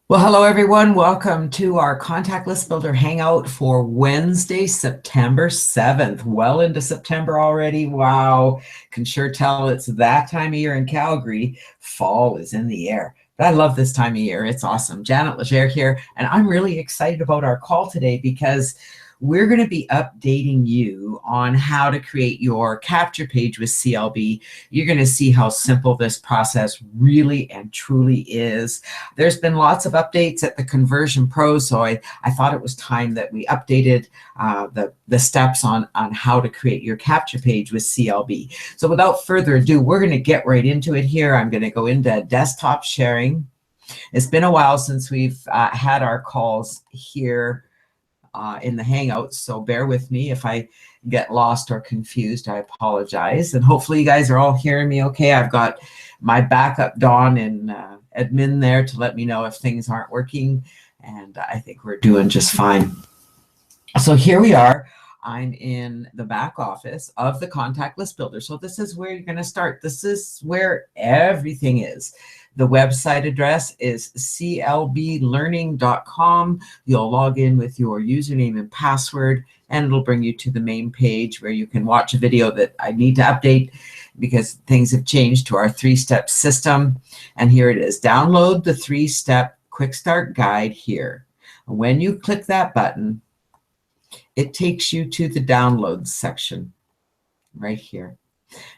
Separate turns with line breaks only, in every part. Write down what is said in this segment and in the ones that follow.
Well, hello everyone. Welcome to our Contact List Builder Hangout for Wednesday, September 7th. Well into September already. Wow. Can sure tell it's that time of year in Calgary. Fall is in the air. But I love this time of year. It's awesome. Janet Legere here, and I'm really excited about our call today because we're going to be updating you on how to create your capture page with CLB. You're going to see how simple this process really and truly is. There's been lots of updates at the Conversion Pro, so I thought it was time that we updated the steps on how to create your capture page with CLB. So without further ado, we're going to get right into it here. I'm going to go into desktop sharing. It's been a while since we've had our calls here in the Hangouts, so bear with me if I get lost or confused. I apologize, and hopefully you guys are all hearing me okay. I've got my backup Dawn and admin there to let me know if things aren't working, and I think we're doing just fine. So here we are. I'm in the back office of the Contact List Builder. So this is where you're going to start. This is where everything is. The website address is clblearning.com. You'll log in with your username and password, and it'll bring you to the main page where you can watch a video that I need to update because things have changed to our 3-step system. And here it is. Download the 3-step quick start guide here. When you click that button, it takes you to the downloads section right here.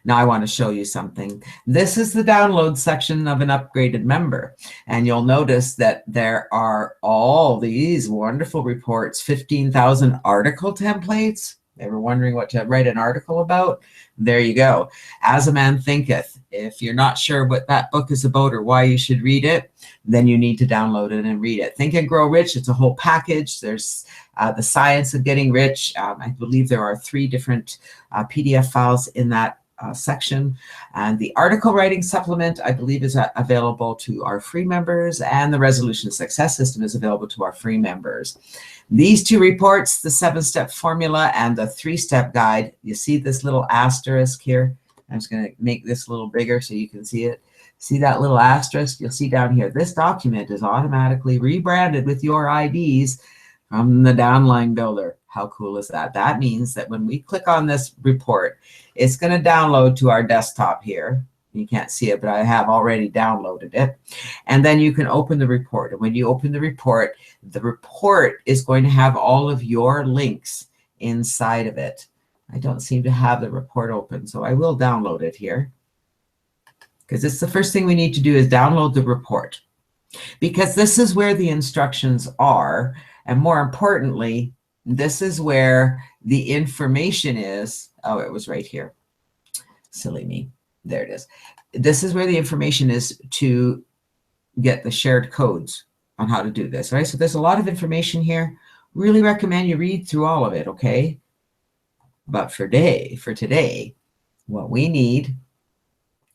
Now I want to show you something. This is the download section of an upgraded member. And you'll notice that there are all these wonderful reports, 15,000 article templates. Ever wondering what to write an article about? There you go. As a Man Thinketh. If you're not sure what that book is about or why you should read it, then you need to download it and read it. Think and Grow Rich. It's a whole package. There's the Science of Getting Rich. I believe there are 3 different PDF files in that section. And the article writing supplement, I believe, is available to our free members, and the resolution success system is available to our free members. These 2 reports, the 7-step formula and the 3-step guide, you see this little asterisk here? I'm just going to make this a little bigger so you can see it. See that little asterisk? You'll see down here, this document is automatically rebranded with your IDs from the Downline Builder. How cool is that? That means that when we click on this report, it's going to download to our desktop here. You can't see it, but I have already downloaded it. And then you can open the report. And when you open the report is going to have all of your links inside of it. I don't seem to have the report open, so I will download it here. Because it's the first thing we need to do is download the report. Because this is where the instructions are. And more importantly, this is where the information is. Oh, it was right here. Silly me. There it is. This is where the information is to get the shared codes on how to do this, right? So there's a lot of information here. Really recommend you read through all of it, okay? But for today, what we need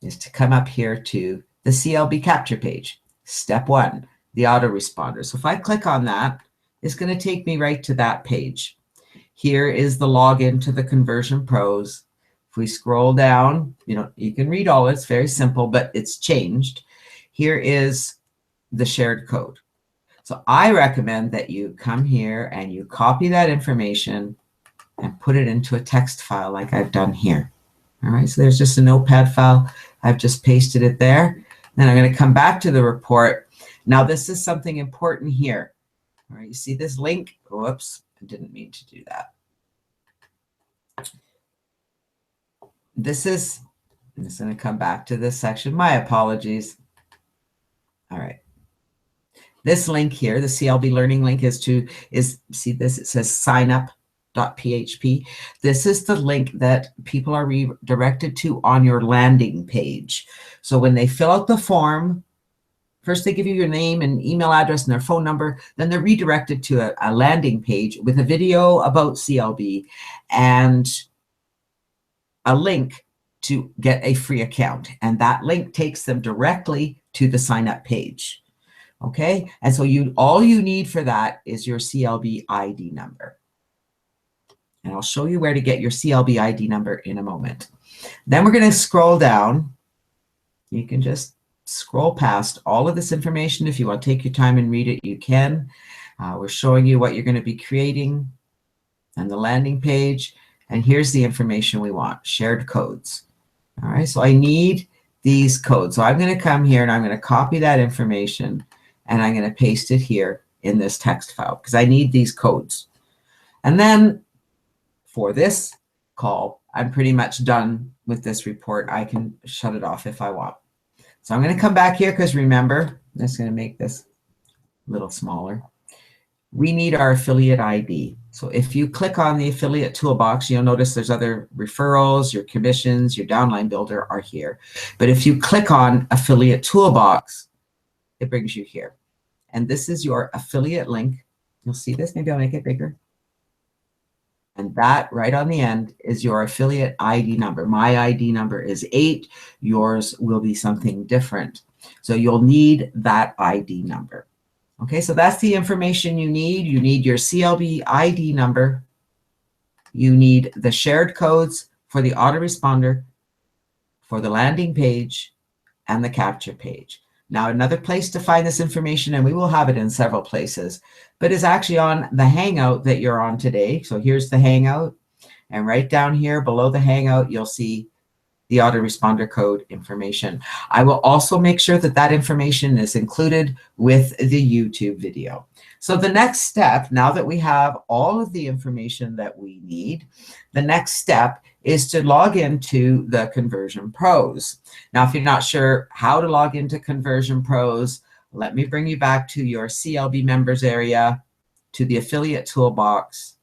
is to come up here to the CLB Capture page. Step 1, the autoresponder. So if I click on that, it's going to take me right to that page. Here is the login to the Conversion Pros. If we scroll down, you can read all. It's very simple, but it's changed. Here is the shared code. So I recommend that you come here and you copy that information and put it into a text file like I've done here. All right, so there's just a notepad file. I've just pasted it there. Then I'm going to come back to the report. Now this is something important here. All right, you see this link? Whoops, I didn't mean to do that. I'm just going to come back to this section. My apologies. All right. This link here, the CLB Learning link see this? It says signup.php. This is the link that people are redirected to on your landing page. So when they fill out the form, first they give you your name and email address and their phone number. Then they're redirected to a landing page with a video about CLB and a link to get a free account. And that link takes them directly to the sign up page. Okay, and so all you need for that is your CLB ID number. And I'll show you where to get your CLB ID number in a moment. Then we're going to scroll down. You can just scroll past all of this information. If you want to take your time and read it, you can. We're showing you what you're going to be creating and the landing page. And here's the information we want, shared codes. All right, so I need these codes. So I'm going to come here and I'm going to copy that information and I'm going to paste it here in this text file because I need these codes. And then for this call, I'm pretty much done with this report. I can shut it off if I want. So I'm going to come back here because remember, I'm just going to make this a little smaller. We need our affiliate ID. So if you click on the affiliate toolbox, you'll notice there's other referrals, your commissions, your downline builder are here. But if you click on affiliate toolbox, it brings you here. And this is your affiliate link. You'll see this. Maybe I'll make it bigger. And that right on the end is your affiliate ID number. My ID number is 8. Yours will be something different. So you'll need that ID number. Okay, so that's the information you need. You need your CLB ID number. You need the shared codes for the autoresponder, for the landing page, and the capture page. Now, another place to find this information, and we will have it in several places, but is actually on the Hangout that you're on today. So here's the Hangout, and right down here below the Hangout, you'll see the autoresponder code information. I will also make sure that that information is included with the YouTube video. So the next step, now that we have all of the information that we need, the next step is to log into the Conversion Pros. Now, if you're not sure how to log into Conversion Pros, let me bring you back to your CLB members area, to the affiliate toolbox,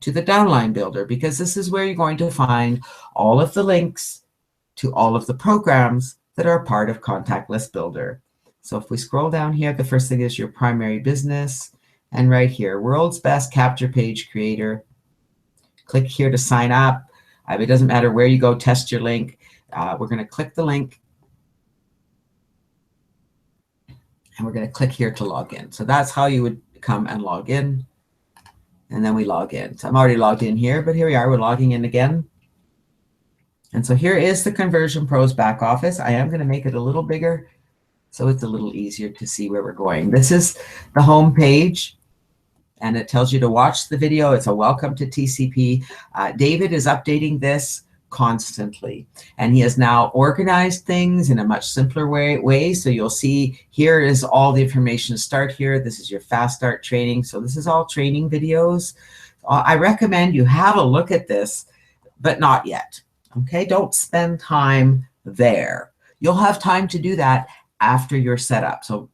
to the downline builder, because this is where you're going to find all of the links to all of the programs that are part of Contact List Builder. So if we scroll down here, the first thing is your primary business, and right here, World's Best Capture Page Creator. Click here to sign up. It doesn't matter where you go, test your link. We're going to click the link, and we're going to click here to log in. So that's how you would come and log in, and then we log in. So I'm already logged in here, but here we are. We're logging in again. And so here is the Conversion Pros back office. I am going to make it a little bigger so it's a little easier to see where we're going. This is the home page, and it tells you to watch the video. It's a welcome to TCP. David is updating this constantly, and he has now organized things in a much simpler way. So you'll see here is all the information. Start here. This is your fast start training. So this is all training videos. I recommend you have a look at this, but not yet. Okay, don't spend time there. You'll have time to do that after you're set up. So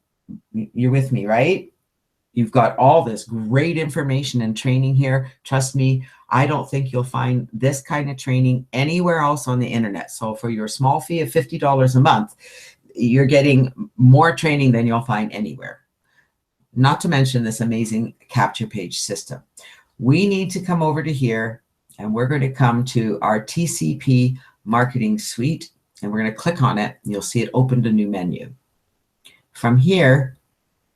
you're with me, right? You've got all this great information and training here. Trust me, I don't think you'll find this kind of training anywhere else on the internet. So for your small fee of $50 a month, you're getting more training than you'll find anywhere. Not to mention this amazing capture page system. We need to come over to here, and we're going to come to our TCP Marketing Suite, and we're going to click on it. You'll see it opened a new menu. From here,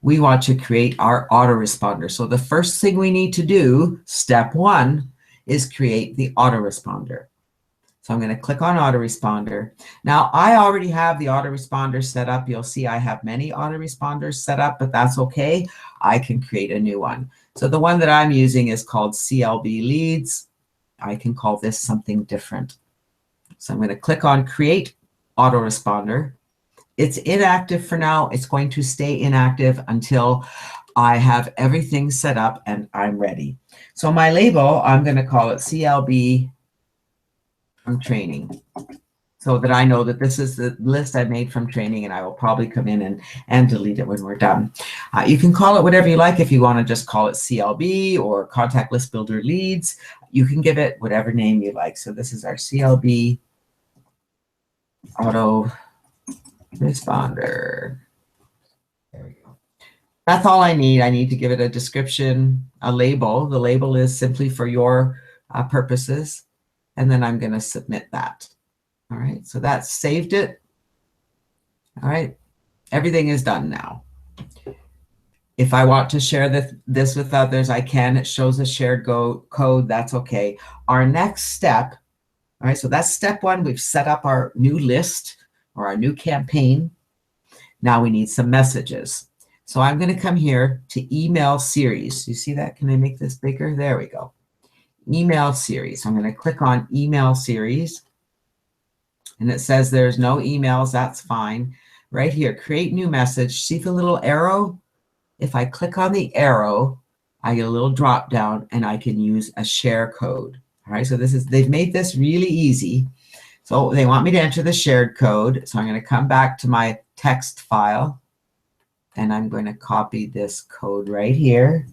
we want to create our autoresponder. So the first thing we need to do, step 1, is create the autoresponder. So I'm going to click on autoresponder. Now, I already have the autoresponder set up. You'll see I have many autoresponders set up, but that's okay. I can create a new one. So the one that I'm using is called CLB Leads. I can call this something different. So I'm going to click on Create Autoresponder. It's inactive for now. It's going to stay inactive until I have everything set up and I'm ready. So my label, I'm going to call it CLB from training, so that I know that this is the list I made from training, and I will probably come in and delete it when we're done. You can call it whatever you like. If you want to just call it CLB or Contact List Builder Leads, you can give it whatever name you like. So this is our CLB Auto Responder. There we go. That's all I need. I need to give it a description, a label. The label is simply for your purposes. And then I'm going to submit that. All right, so that's saved it. All right, everything is done now. If I want to share this with others, I can. It shows a shared code. That's okay. Our next step, all right, so that's step 1. We've set up our new list or our new campaign. Now we need some messages. So I'm going to come here to email series. You see that? Can I make this bigger? There we go. Email series. I'm going to click on email series. And it says there's no emails. That's fine. Right here, create new message. See the little arrow? If I click on the arrow, I get a little drop down and I can use a share code. All right, so they've made this really easy. So they want me to enter the shared code. So I'm going to come back to my text file and I'm going to copy this code right here.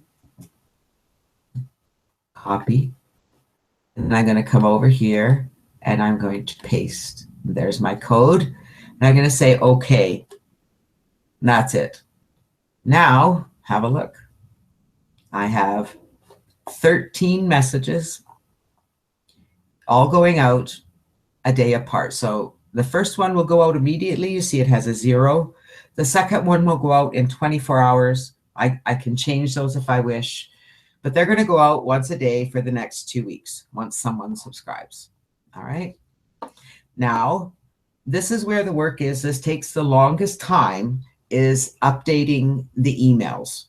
Copy. And I'm going to come over here and I'm going to paste. There's my code. And I'm going to say OK. And that's it. Now, have a look. I have 13 messages all going out a day apart. So the first one will go out immediately. You see it has a 0. The second one will go out in 24 hours. I can change those if I wish. But they're going to go out once a day for the next 2 weeks once someone subscribes. All right. Now, this is where the work is. This takes the longest time, is updating the emails.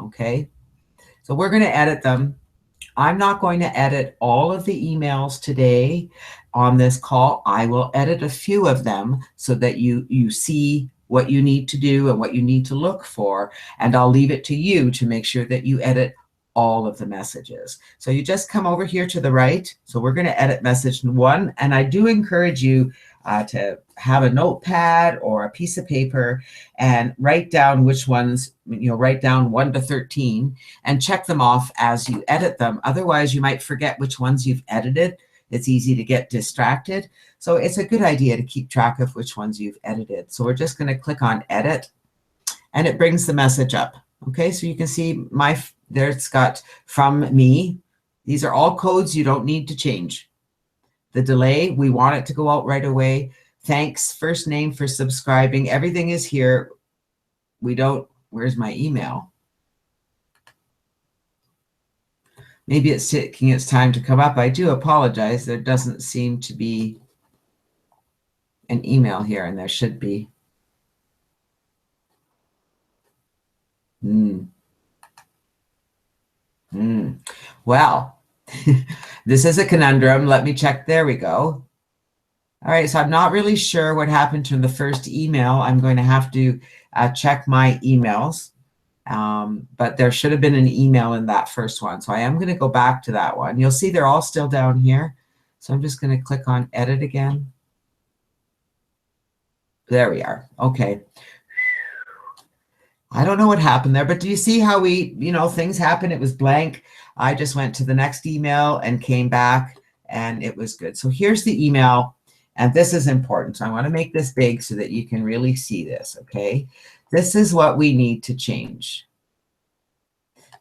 Okay. So we're going to edit them. I'm not going to edit all of the emails today on this call. I will edit a few of them so that you see what you need to do and what you need to look for. And I'll leave it to you to make sure that you edit all of the messages. So you just come over here to the right. So we're going to edit message 1. And I do encourage you to have a notepad or a piece of paper and write down which ones, write down 1 to 13 and check them off as you edit them. Otherwise, you might forget which ones you've edited. It's easy to get distracted. So it's a good idea to keep track of which ones you've edited. So we're just going to click on edit and it brings the message up. Okay, so you can see there it's got from me. These are all codes you don't need to change. The delay, we want it to go out right away. Thanks, first name for subscribing. Everything is here. Where's my email? Maybe it's taking its time to come up. I do apologize. There doesn't seem to be an email here, and there should be. Well, this is a conundrum. Let me check. There we go. All right, so I'm not really sure what happened to the first email. I'm going to have to check my emails, but there should have been an email in that first one. So I am going to go back to that one. You'll see they're all still down here. So I'm just going to click on edit again. There we are. Okay. I don't know what happened there, but do you see how things happen? It was blank. I just went to the next email and came back and it was good. So here's the email, and this is important. So I want to make this big so that you can really see this, okay? This is what we need to change.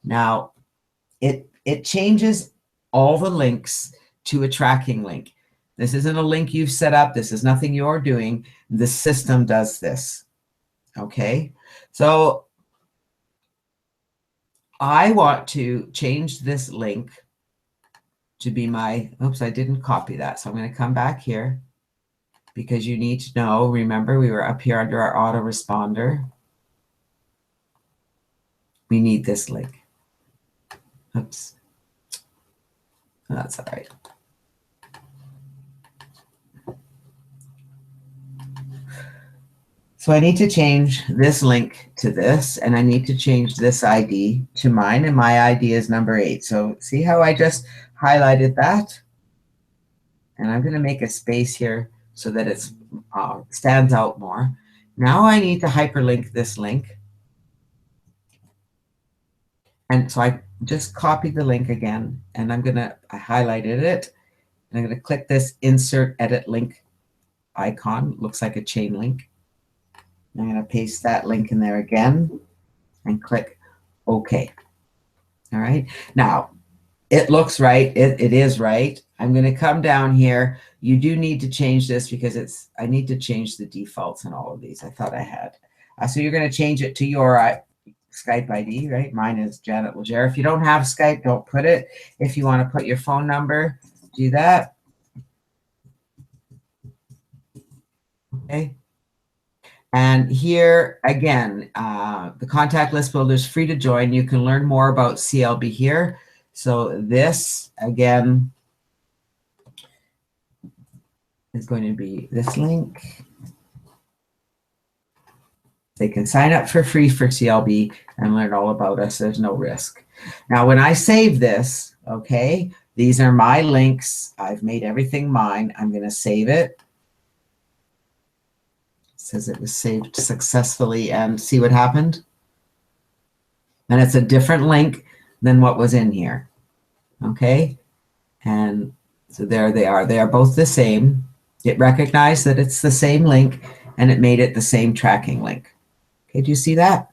Now, it changes all the links to a tracking link. This isn't a link you've set up. This is nothing you're doing. The system does this, okay? So I want to change this link to be my, oops, I didn't copy that. So I'm going to come back here because you need to know, remember we were up here under our autoresponder. We need this link. Oops. That's all right. So I need to change this link to this, and I need to change this ID to mine, and my ID is number 8. So see how I just highlighted that? And I'm going to make a space here so that it stands out more. Now I need to hyperlink this link. And so I just copied the link again, and I highlighted it, and I'm going to click this Insert Edit Link icon. Looks like a chain link. I'm going to paste that link in there again and click OK. All right. Now, it looks right. It is right. I'm going to come down here. You do need to change this because I need to change the defaults in all of these. I thought I had. So you're going to change it to your Skype ID, right? Mine is Janet Legere. If you don't have Skype, don't put it. If you want to put your phone number, do that. Okay. And here again, the contact list builder is free to join. You can learn more about CLB here. So this again is going to be this link. They can sign up for free for CLB and learn all about us. There's no risk. Now, when I save this, okay, these are my links. I've made everything mine. I'm going to save it. It says it was saved successfully, and see what happened. And it's a different link than what was in here. Okay. And so there they are. They are both the same. It recognized that it's the same link, and it made it the same tracking link. Okay, do you see that?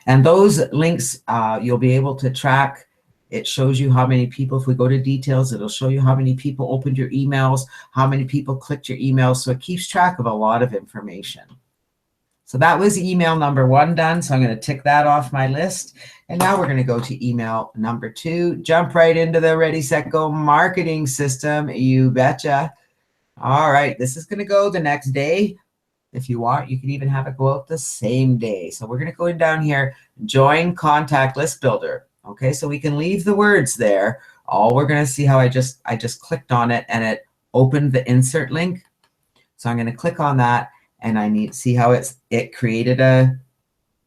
And those links, you'll be able to track. It shows you how many people, if we go to details, it'll show you how many people opened your emails, how many people clicked your emails. So it keeps track of a lot of information. So that was email number 1 done. So I'm going to tick that off my list. And now we're going to go to email number 2. Jump right into the Ready, Set, Go marketing system. You betcha. All right, this is going to go the next day. If you want, you can even have it go out the same day. So we're going to go down here, join contact list builder. Okay, so we can leave the words there. All we're going to see how I just clicked on it and it opened the insert link. So I'm going to click on that, and I need to see how it created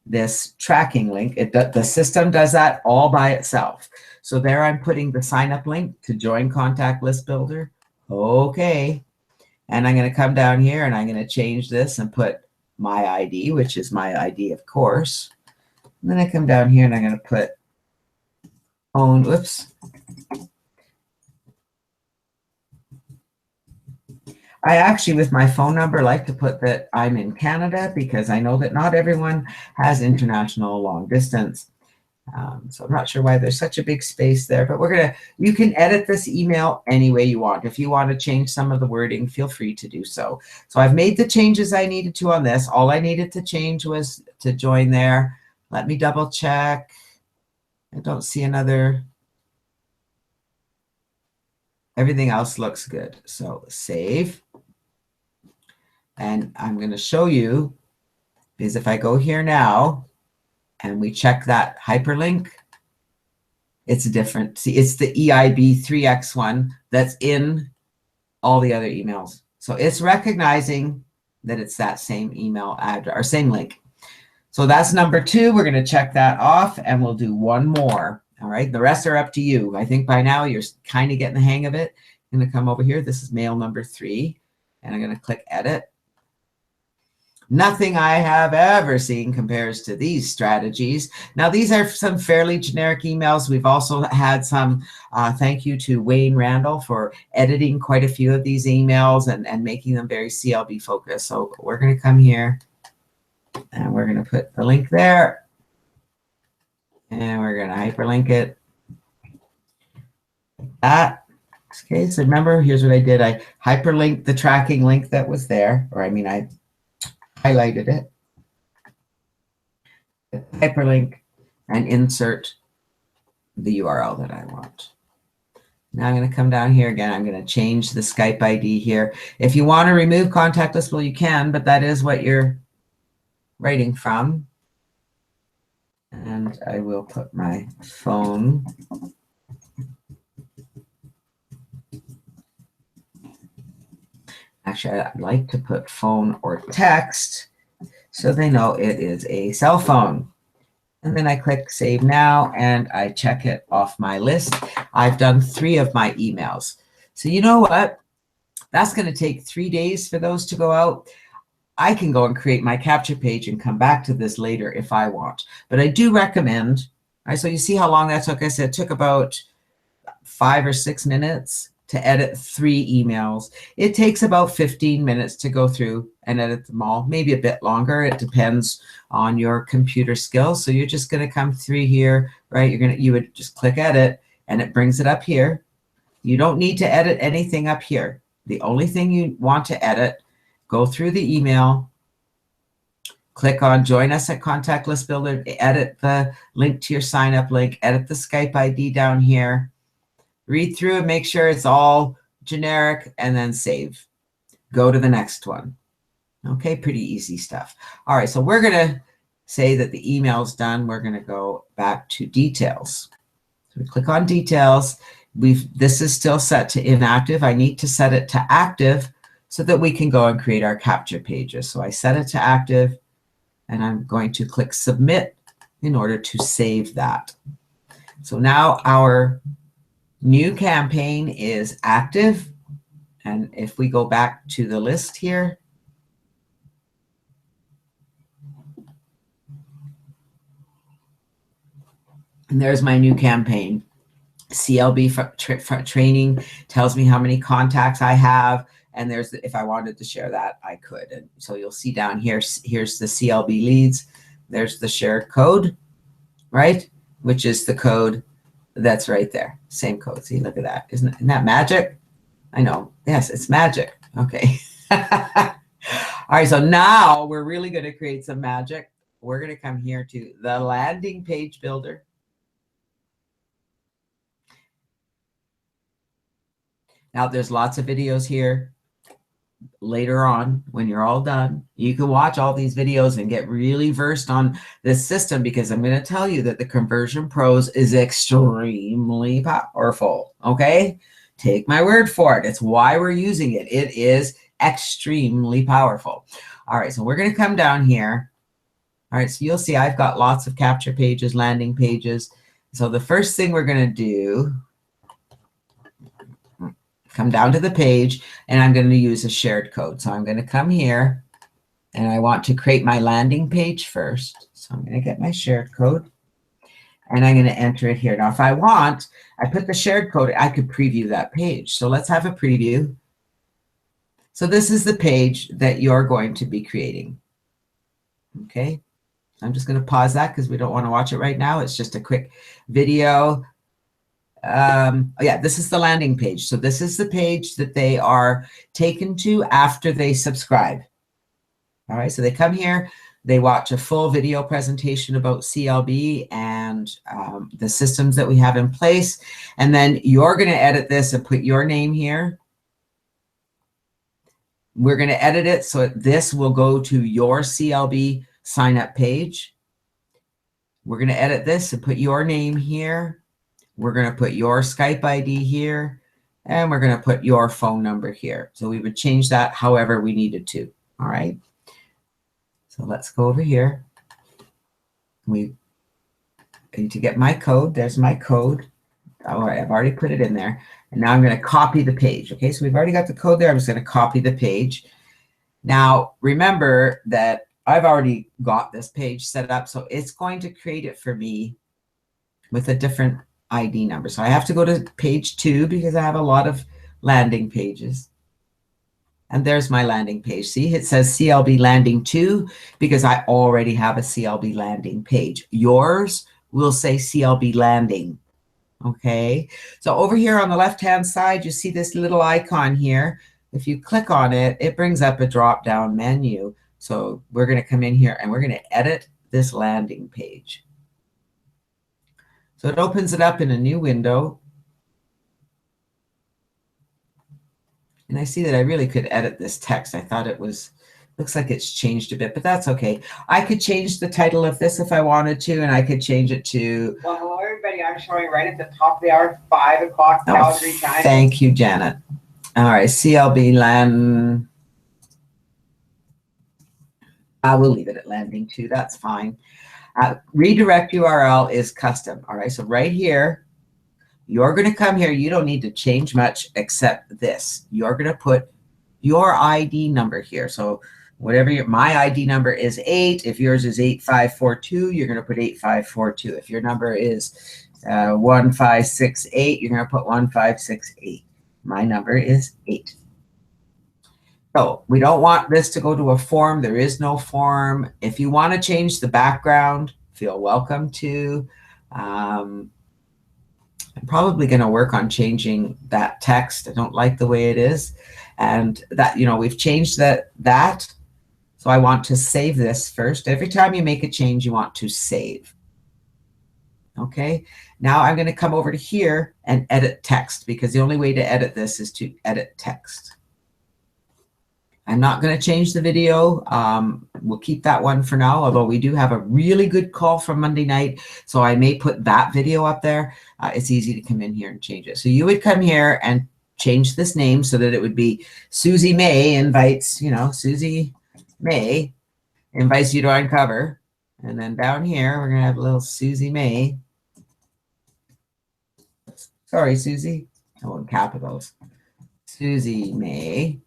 this tracking link. The system does that all by itself. So there I'm putting the sign up link to join contact list builder. Okay. And I'm going to come down here and I'm going to change this and put my ID, which is my ID, of course. And then I come down here and I'm going to put phone, whoops. I actually, with my phone number, like to put that I'm in Canada because I know that not everyone has international long distance. So I'm not sure why there's such a big space there, but you can edit this email any way you want. If you want to change some of the wording, feel free to do so. So I've made the changes I needed to on this. All I needed to change was to join there. Let me double check. I don't see another. Everything else looks good. So save. And I'm going to show you, because if I go here now, and we check that hyperlink, it's different. See, it's the EIB 3X1 that's in all the other emails. So it's recognizing that it's that same email address or same link. So that's number 2. We're going to check that off, and we'll do one more. All right. The rest are up to you. I think by now you're kind of getting the hang of it. I'm going to come over here. This is mail number 3, and I'm going to click edit. Nothing I have ever seen compares to these strategies. Now, these are some fairly generic emails. We've also had some thank you to Wayne Randall for editing quite a few of these emails and making them very CLB focused. So we're going to come here and we're going to put the link there. And we're going to hyperlink it. Like that. Okay, so remember, here's what I did. I hyperlinked the tracking link that was there. Or I mean, I highlighted it, hyperlink, and insert the URL that I want. Now I'm going to come down here again. I'm going to change the Skype ID here. If you want to remove contact list, well, you can, but that is what you're writing from. And I will put my phone. Actually, I'd like to put phone or text so they know it is a cell phone. And then I click Save Now, and I check it off my list. I've done 3 of my emails. So you know what? That's going to take 3 days for those to go out. I can go and create my capture page and come back to this later if I want. But I do recommend, right, so you see how long that took? I said it took about 5 or 6 minutes to edit 3 emails. It takes about 15 minutes to go through and edit them all, maybe a bit longer. It depends on your computer skills. So you're just going to come through here, right? You would just click edit, and it brings it up here. You don't need to edit anything up here. The only thing you want to edit, go through the email, click on join us at Contact List Builder, edit the link to your sign up link, edit the Skype ID down here, read through and make sure it's all generic, and then save. Go to the next one. Okay, pretty easy stuff. All right, so we're going to say that the email's done. We're going to go back to details. So we click on details. This is still set to inactive. I need to set it to active so that we can go and create our capture pages. So I set it to active, and I'm going to click submit in order to save that. So now our new campaign is active. And if we go back to the list here, and there's my new campaign. CLB training tells me how many contacts I have. And there's, if I wanted to share that, I could. And so you'll see down here, here's the CLB leads. There's the shared code, right? Which is the code that's right there. Same code. See, look at that. Isn't that magic? I know. Yes, it's magic. Okay. All right. So now we're really going to create some magic. We're going to come here to the landing page builder. Now, there's lots of videos here. Later on, when you're all done, you can watch all these videos and get really versed on this system, because I'm going to tell you that the Conversion Pros is extremely powerful. Okay? Take my word for it. It's why we're using it. It is extremely powerful. All right, so we're going to come down here. All right, so you'll see I've got lots of capture pages, landing pages. So the first thing we're going to do, come down to the page, and I'm going to use a shared code. So I'm going to come here, and I want to create my landing page first. So I'm going to get my shared code, and I'm going to enter it here. Now, if I want, I put the shared code, I could preview that page. So let's have a preview. So this is the page that you're going to be creating. Okay. I'm just going to pause that because we don't want to watch it right now. It's just a quick video. Yeah, this is the landing page. So this is the page that they are taken to after they subscribe. All right, so they come here, they watch a full video presentation about CLB and the systems that we have in place. And then you're going to edit this and put your name here. We're going to edit it so this will go to your CLB sign up page. We're going to edit this and put your name here. We're going to put your Skype ID here, and we're going to put your phone number here. So we would change that however we needed to. All right. So let's go over here. We need to get my code. There's my code. All right, I've already put it in there. And now I'm going to copy the page. Okay, so we've already got the code there. I'm just going to copy the page. Now, remember that I've already got this page set up, so it's going to create it for me with a different ID number. So I have to go to page 2 because I have a lot of landing pages. And there's my landing page. See, it says CLB landing 2 because I already have a CLB landing page. Yours will say CLB landing. Okay. So over here on the left-hand side, you see this little icon here. If you click on it, it brings up a drop-down menu. So we're going to come in here and we're going to edit this landing page. So it opens it up in a new window. And I see that I really could edit this text. I thought it was, looks like it's changed a bit, but that's okay. I could change the title of this if I wanted to, and I could change it to...
Well, hello, everybody. I'm showing right at the top of the hour, 5 o'clock Calgary time.
Thank you, Janet. All right, CLB land... I will leave it at landing 2. That's fine. Redirect URL is custom. All right, so right here, you're going to come here. You don't need to change much except this. You're going to put your ID number here. So whatever my ID number is 8. If yours is 8542, you're going to put 8542. If your number is 1568, you're going to put 1568. My number is 8. So we don't want this to go to a form. There is no form. If you want to change the background, feel welcome to. I'm probably going to work on changing that text. I don't like the way it is. And that, you know, we've changed that. So I want to save this first. Every time you make a change, you want to save. Okay. Now I'm going to come over to here and edit text, because the only way to edit this is to edit text. I'm not going to change the video. We'll keep that one for now, although we do have a really good call from Monday night. So I may put that video up there. It's easy to come in here and change it. So you would come here and change this name so that it would be Susie May invites, you know, Susie May invites you to uncover. And then down here, we're going to have a little Susie May. Sorry, Susie. Oh, in capitals. Susie May.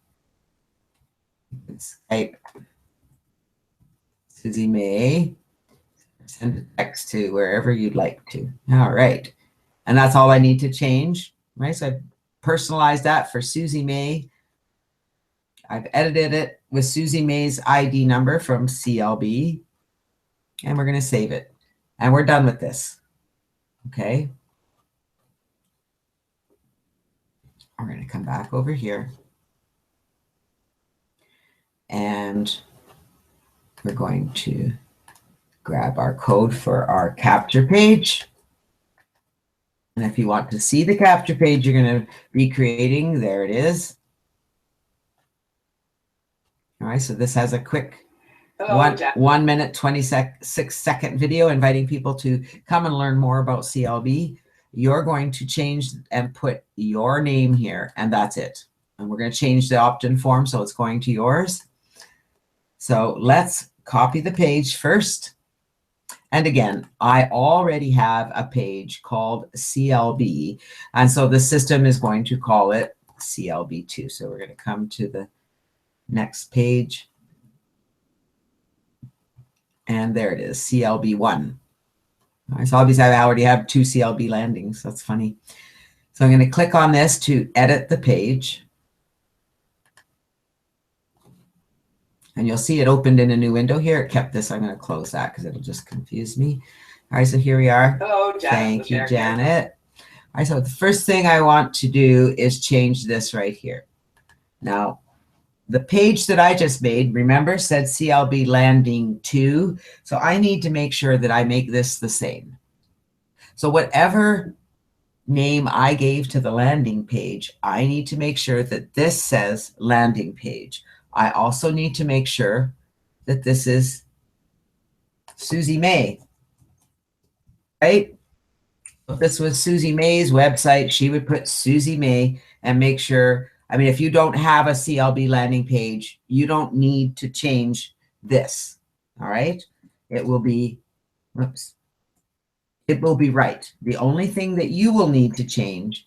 Let's type Susie May. Send a text to wherever you'd like to. All right. And that's all I need to change. Right. So I've personalized that for Susie May. I've edited it with Susie May's ID number from CLB. And we're going to save it. And we're done with this. Okay. We're going to come back over here. And we're going to grab our code for our capture page. And if you want to see the capture page you're going to be creating, there it is. All right, so this has a quick 1 minute, 26-second video inviting people to come and learn more about CLB. You're going to change and put your name here, and that's it. And we're going to change the opt-in form, so it's going to yours. So let's copy the page first. And again, I already have a page called CLB. And so the system is going to call it CLB2. So we're going to come to the next page. And there it is, CLB1. All right, so obviously I already have 2 CLB landings. That's funny. So I'm going to click on this to edit the page. And you'll see it opened in a new window here. It kept this. I'm going to close that because it'll just confuse me. All right, so here we are.
Hello, Janet.
Thank you, Janet. All right, so the first thing I want to do is change this right here. Now, the page that I just made, remember, said CLB landing 2. So I need to make sure that I make this the same. So whatever name I gave to the landing page, I need to make sure that this says landing page. I also need to make sure that this is Susie May, right? If this was Susie May's website, she would put Susie May and make sure, I mean, if you don't have a CLB landing page, you don't need to change this, all right? It will be, whoops, it will be right. The only thing that you will need to change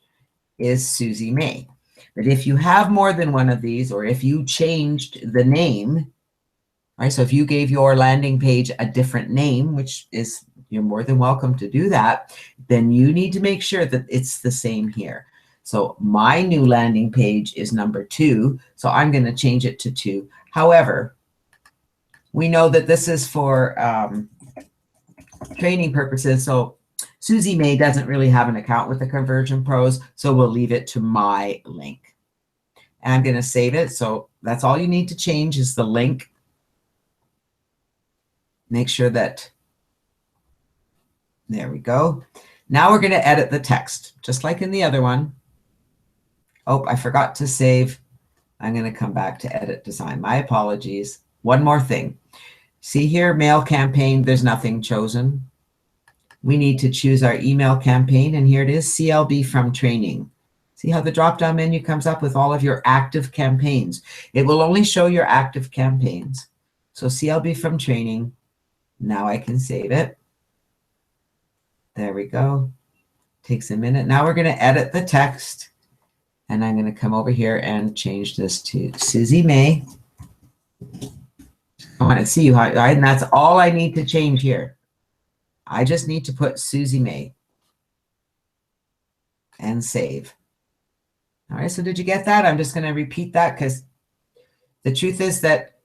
is Susie May. But if you have more than one of these, or if you changed the name, right? So if you gave your landing page a different name, which is, you're more than welcome to do that, then you need to make sure that it's the same here. So my new landing page is number 2. So I'm going to change it to 2. However, we know that this is for training purposes. So Susie May doesn't really have an account with the Conversion Pros, so we'll leave it to my link. And I'm going to save it. So that's all you need to change is the link. Make sure that, there we go. Now we're going to edit the text, just like in the other one. Oh, I forgot to save. I'm going to come back to edit design. My apologies. One more thing. See here, mail campaign, there's nothing chosen. We need to choose our email campaign, and here it is, CLB from training. See how the drop-down menu comes up with all of your active campaigns. It will only show your active campaigns. So CLB from training. Now I can save it. There we go. Takes a minute. Now we're going to edit the text, and I'm going to come over here and change this to Susie May. I want to see how, and that's all I need to change here. I just need to put Susie May and save. All right, so did you get that? I'm just going to repeat that because the truth is that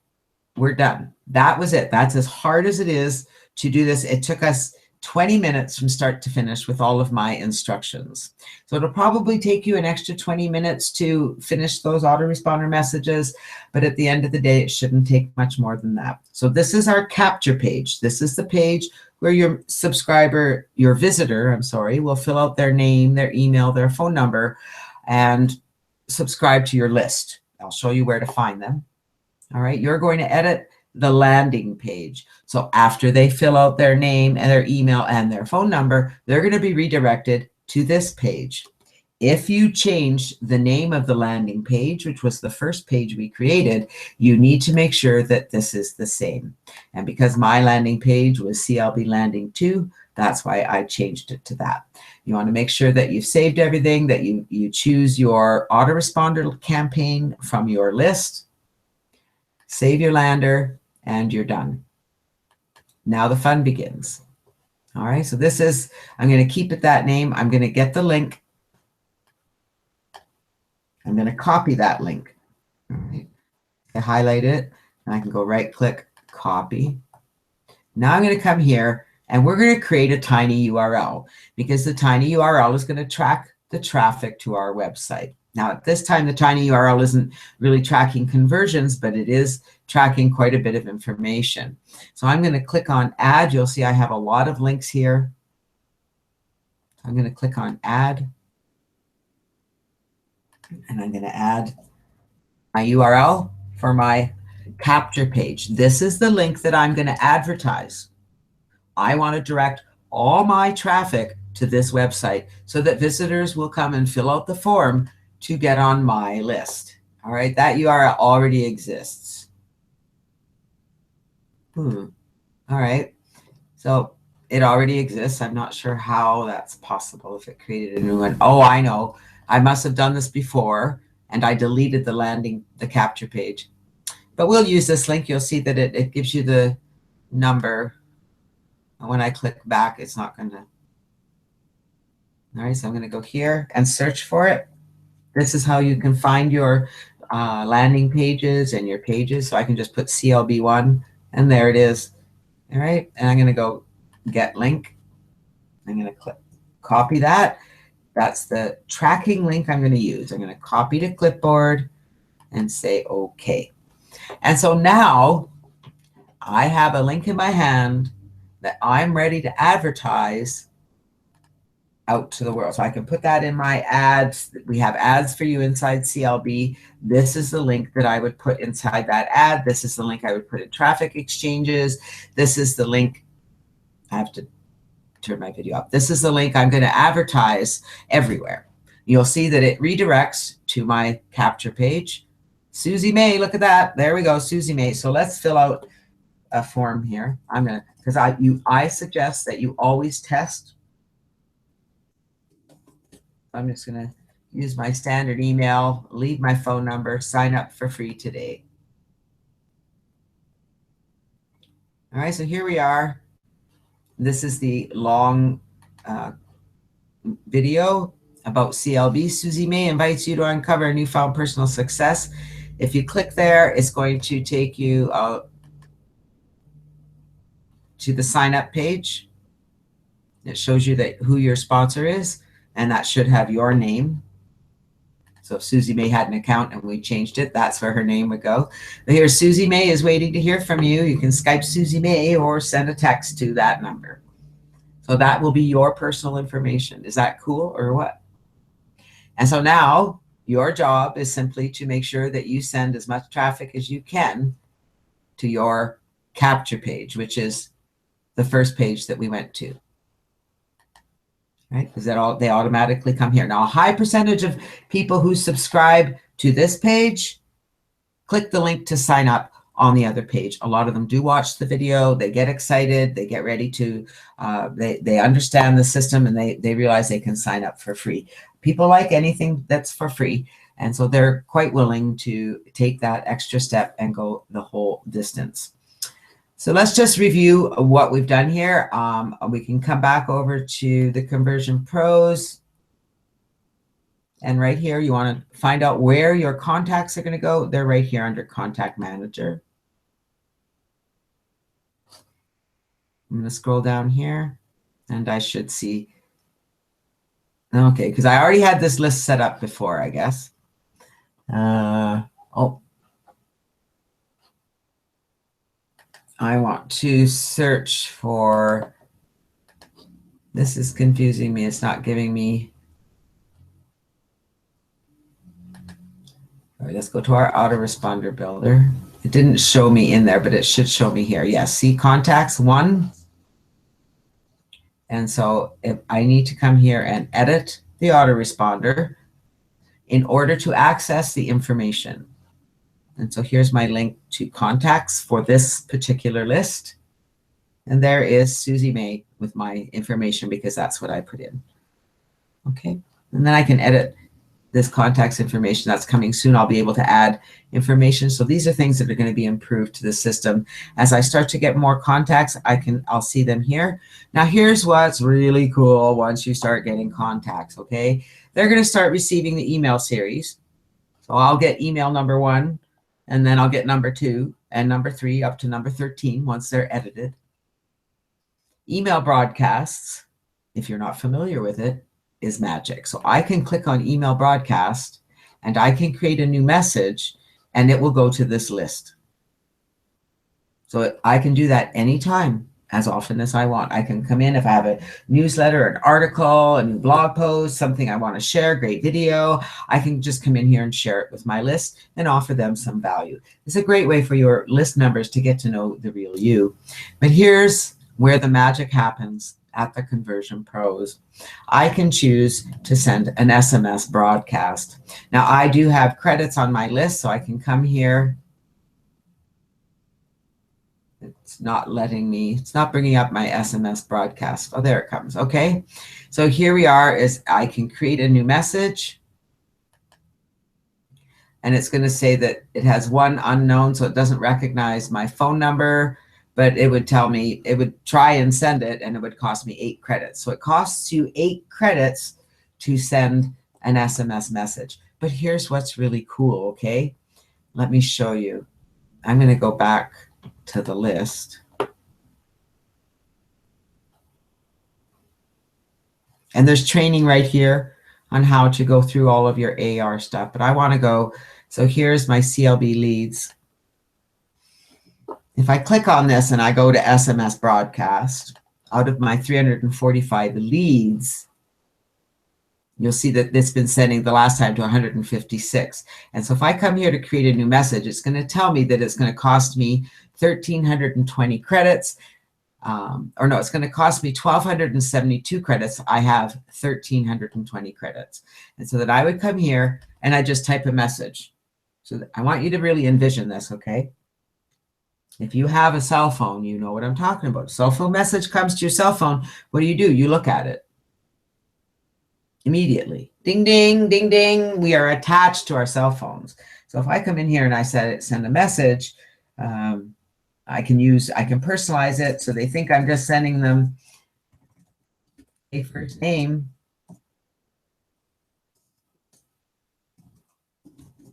we're done. That was it. That's as hard as it is to do this. It took us 20 minutes from start to finish with all of my instructions. So it'll probably take you an extra 20 minutes to finish those autoresponder messages, but at the end of the day, it shouldn't take much more than that. So this is our capture page. This is the page where your subscriber, your visitor, I'm sorry, will fill out their name, their email, their phone number, and subscribe to your list. I'll show you where to find them. All right, you're going to edit the landing page. So after they fill out their name and their email and their phone number, they're going to be redirected to this page. If you change the name of the landing page, which was the first page we created, you need to make sure that this is the same. And because my landing page was CLB Landing 2, that's why I changed it to that. You want to make sure that you've saved everything, that you choose your autoresponder campaign from your list, save your lander, and you're done. Now the fun begins. All right, so this is, I'm going to keep it that name. I'm going to get the link. I'm going to copy that link. All right. I highlight it, and I can go right click, copy. Now I'm going to come here, and we're going to create a tiny URL, because the tiny URL is going to track the traffic to our website. Now at this time, the tiny URL isn't really tracking conversions, but it is tracking quite a bit of information. So I'm going to click on add. You'll see I have a lot of links here. I'm going to click on add. And I'm going to add my URL for my capture page. This is the link that I'm going to advertise. I want to direct all my traffic to this website so that visitors will come and fill out the form to get on my list. All right, that URL already exists. All right, so it already exists. I'm not sure how that's possible if it created a new one. Oh, I know. I must have done this before, and I deleted the capture page. But we'll use this link. You'll see that it gives you the number. When I click back, it's not going to. All right, so I'm going to go here and search for it. This is how you can find your landing pages and your pages. So I can just put CLB1, and there it is. All right, and I'm going to go get link. I'm going to click copy that. That's the tracking link I'm going to use. I'm going to copy to clipboard and say OK. And so now I have a link in my hand that I'm ready to advertise out to the world. So I can put that in my ads. We have ads for you inside CLB. This is the link that I would put inside that ad. This is the link I would put in traffic exchanges. This is the link. I have to turn my video up. This is the link I'm going to advertise everywhere. You'll see that it redirects to my capture page. Susie May, look at that. There we go, Susie May. So let's fill out a form here. I'm going to, because I suggest that you always test. I'm just going to use my standard email, leave my phone number, sign up for free today. All right, so here we are. This is the long video about CLB. Susie May invites you to uncover a newfound personal success. If you click there, it's going to take you to the sign up page. It shows you that who your sponsor is, and that should have your name. So if Susie May had an account and we changed it, that's where her name would go. But here, Susie May is waiting to hear from you. You can Skype Susie May or send a text to that number. So that will be your personal information. Is that cool or what? And so now your job is simply to make sure that you send as much traffic as you can to your capture page, which is the first page that we went to. Right? Because they automatically come here. Now, a high percentage of people who subscribe to this page click the link to sign up on the other page. A lot of them do watch the video. They get excited. They get ready to, they understand the system, and they realize they can sign up for free. People like anything that's for free. And so they're quite willing to take that extra step and go the whole distance. So let's just review what we've done here. We can come back over to the Conversion Pros. And right here, you want to find out where your contacts are going to go. They're right here under Contact Manager. I'm going to scroll down here, and I should see. Okay, because I already had this list set up before, I guess. Oh. I want to search for, this is confusing me. It's not giving me. All right, let's go to our autoresponder builder. It didn't show me in there, but it should show me here. Yes, see contacts 1. And so if I need to come here and edit the autoresponder in order to access the information. And so here's my link to contacts for this particular list. And there is Susie May with my information because that's what I put in. Okay. And then I can edit this contacts information that's coming soon. I'll be able to add information. So these are things that are going to be improved to the system. As I start to get more contacts, I'll see them here. Now here's what's really cool once you start getting contacts, okay? They're going to start receiving the email series. So I'll get email number 1, and then I'll get number 2 and number 3 up to number 13 once they're edited. Email broadcasts, if you're not familiar with it, is magic. So I can click on email broadcast and I can create a new message and it will go to this list. So I can do that anytime, as often as I want. I can come in if I have a newsletter, an article, a new blog post, something I want to share, great video. I can just come in here and share it with my list and offer them some value. It's a great way for your list members to get to know the real you. But here's where the magic happens at the Conversion Pros. I can choose to send an SMS broadcast. Now I do have credits on my list, so I can come here. It's not letting me, it's not bringing up my SMS broadcast. Oh, there it comes. Okay. So here we are, is I can create a new message. And it's going to say that it has 1 unknown, so it doesn't recognize my phone number. But it would tell me, it would try and send it, and it would cost me 8 credits. So it costs you 8 credits to send an SMS message. But here's what's really cool, okay? Let me show you. I'm going to go back to the list. And there's training right here on how to go through all of your AR stuff. But I want to go, so here's my CLB leads. If I click on this and I go to SMS broadcast, out of my 345 leads, you'll see that it's been sending the last time to 156. And so if I come here to create a new message, it's going to tell me that it's going to cost me 1,320 credits. Or no, it's going to cost me 1,272 credits. I have 1,320 credits. And so that I would come here and I just type a message. So I want you to really envision this, okay? If you have a cell phone, you know what I'm talking about. Cell phone message comes to your cell phone. What do? You look at it immediately. Ding, ding, ding, ding. We are attached to our cell phones. So if I come in here and I send a message, I can personalize it so they think I'm just sending them a first name.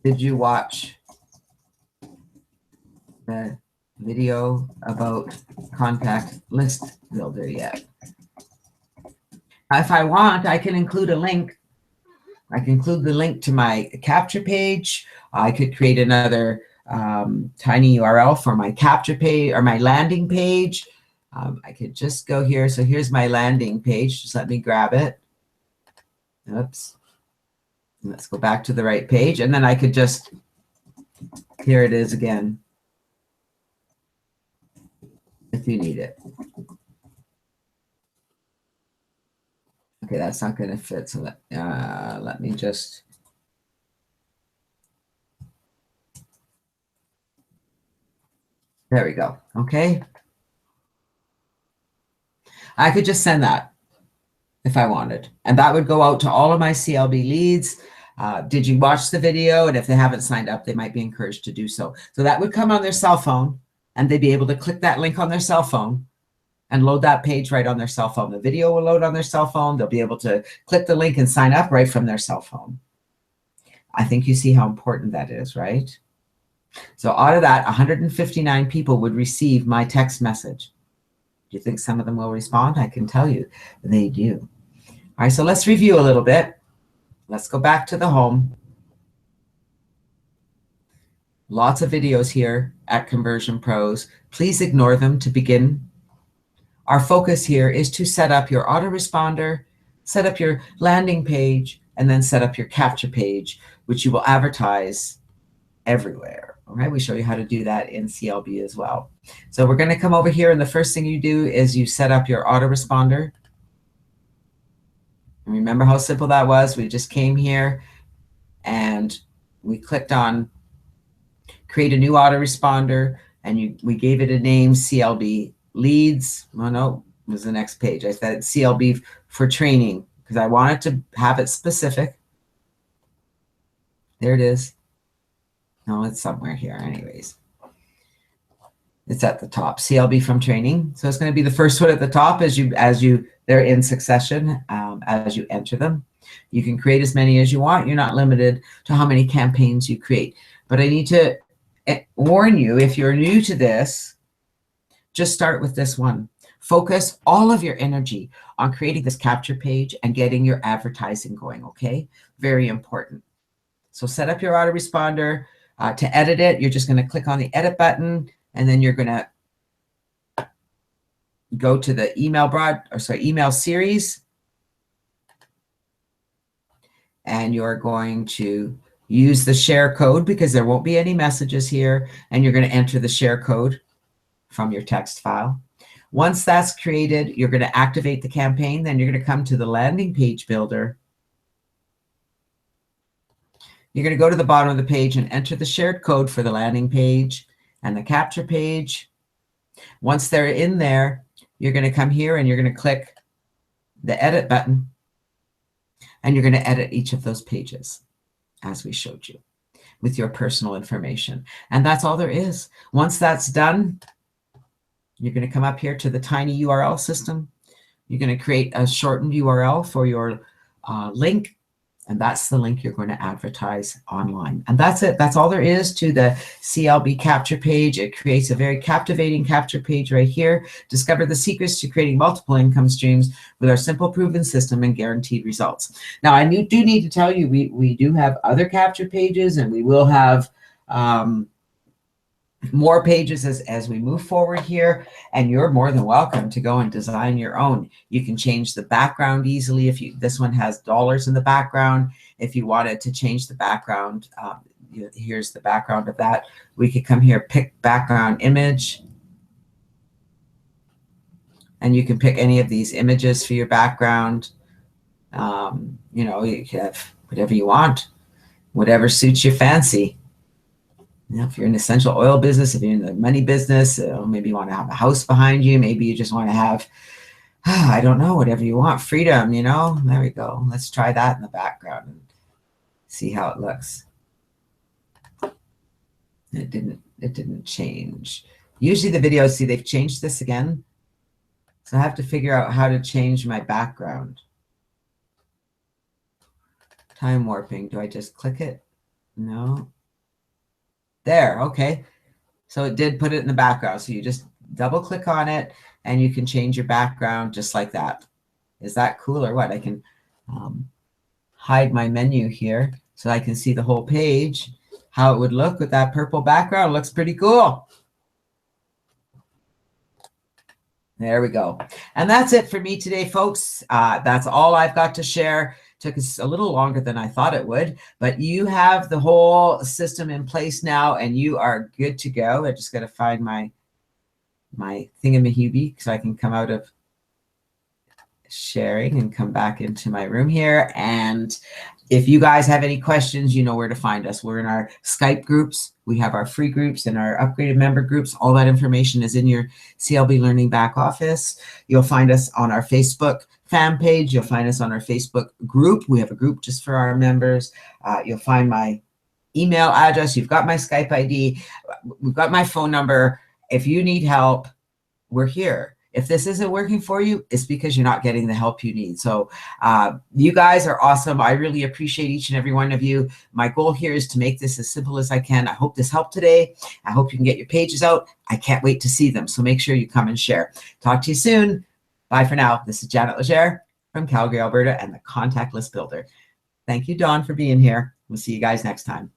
Did you watch the video about contact list builder yet? If I want, I can include a link. I can include the link to my capture page. I could create another tiny URL for my capture page or my landing page. I could just go here. So here's my landing page. Just let me grab it. Oops. Let's go back to the right page. And then I could just, here it is again, if you need it. Okay, that's not going to fit. So let me just. There we go. Okay. I could just send that if I wanted. And that would go out to all of my CLB leads. Did you watch the video? And if they haven't signed up, they might be encouraged to do so. So that would come on their cell phone, and they'd be able to click that link on their cell phone and load that page right on their cell phone. The video will load on their cell phone. They'll be able to click the link and sign up right from their cell phone. I think you see how important that is, right? So out of that, 159 people would receive my text message. Do you think some of them will respond? I can tell you they do. All right, so let's review a little bit. Let's go back to the home. Lots of videos here at Conversion Pros. Please ignore them to begin. Our focus here is to set up your autoresponder, set up your landing page, and then set up your capture page, which you will advertise everywhere. All right, we show you how to do that in CLB as well. So we're going to come over here, and the first thing you do is you set up your autoresponder. And remember how simple that was? We just came here and we clicked on create a new autoresponder, and we gave it a name, CLB leads. Oh no, it was the next page. I said CLB for training because I wanted to have it specific. There it is. No, it's somewhere here. Anyways, it's at the top. CLB from training. So it's going to be the first one at the top as they're in succession as you enter them. You can create as many as you want. You're not limited to how many campaigns you create. But I need to warn you, if you're new to this, just start with this one. Focus all of your energy on creating this capture page and getting your advertising going, okay? Very important. So set up your autoresponder. To edit it, you're just going to click on the edit button, and then you're going to go to the email series, and you're going to use the share code because there won't be any messages here, and you're going to enter the share code from your text file. Once that's created, you're going to activate the campaign. Then you're going to come to the landing page builder. You're going to go to the bottom of the page and enter the shared code for the landing page and the capture page. Once they're in there, you're going to come here and you're going to click the edit button, and you're going to edit each of those pages as we showed you with your personal information. And that's all there is. Once that's done, you're going to come up here to the tiny URL system. You're going to create a shortened URL for your link. And that's the link you're going to advertise online. And that's it. That's all there is to the CLB Capture page. It creates a very captivating capture page right here. Discover the secrets to creating multiple income streams with our simple, proven system and guaranteed results. Now, I do need to tell you, we do have other capture pages, and we will have more pages as we move forward here, and you're more than welcome to go and design your own. You can change the background easily. This one has dollars in the background. If you wanted to change the background, here's the background of that. We could come here, pick background image, and you can pick any of these images for your background. You know, you can have whatever you want, whatever suits your fancy. You know, if you're in the essential oil business, if you're in the money business, maybe you want to have a house behind you. Maybe you just want to have, I don't know, whatever you want, freedom, you know. There we go. Let's try that in the background and see how it looks. It didn't change. Usually the videos, see, they've changed this again. So I have to figure out how to change my background. Time warping. Do I just click it? No. There, okay. So it did put it in the background. So you just double click on it and you can change your background just like that. Is that cool or what? I can hide my menu here so I can see the whole page, how it would look with that purple background. It looks pretty cool. There we go. And that's it for me today, folks. That's all I've got to share. Took us a little longer than I thought it would, but you have the whole system in place now and you are good to go. I just got to find my thingamahubie so I can come out of sharing and come back into my room here. And if you guys have any questions, you know where to find us. We're in our Skype groups. We have our free groups and our upgraded member groups. All that information is in your CLB Learning back office. You'll find us on our Facebook fan page. You'll find us on our Facebook group. We have a group just for our members. You'll find my email address. You've got my Skype ID. We've got my phone number. If you need help, we're here. If this isn't working for you, it's because you're not getting the help you need. So you guys are awesome. I really appreciate each and every one of you. My goal here is to make this as simple as I can. I hope this helped today. I hope you can get your pages out. I can't wait to see them. So make sure you come and share. Talk to you soon. Bye for now. This is Janet Legere from Calgary, Alberta, and the Contact List Builder. Thank you, Dawn, for being here. We'll see you guys next time.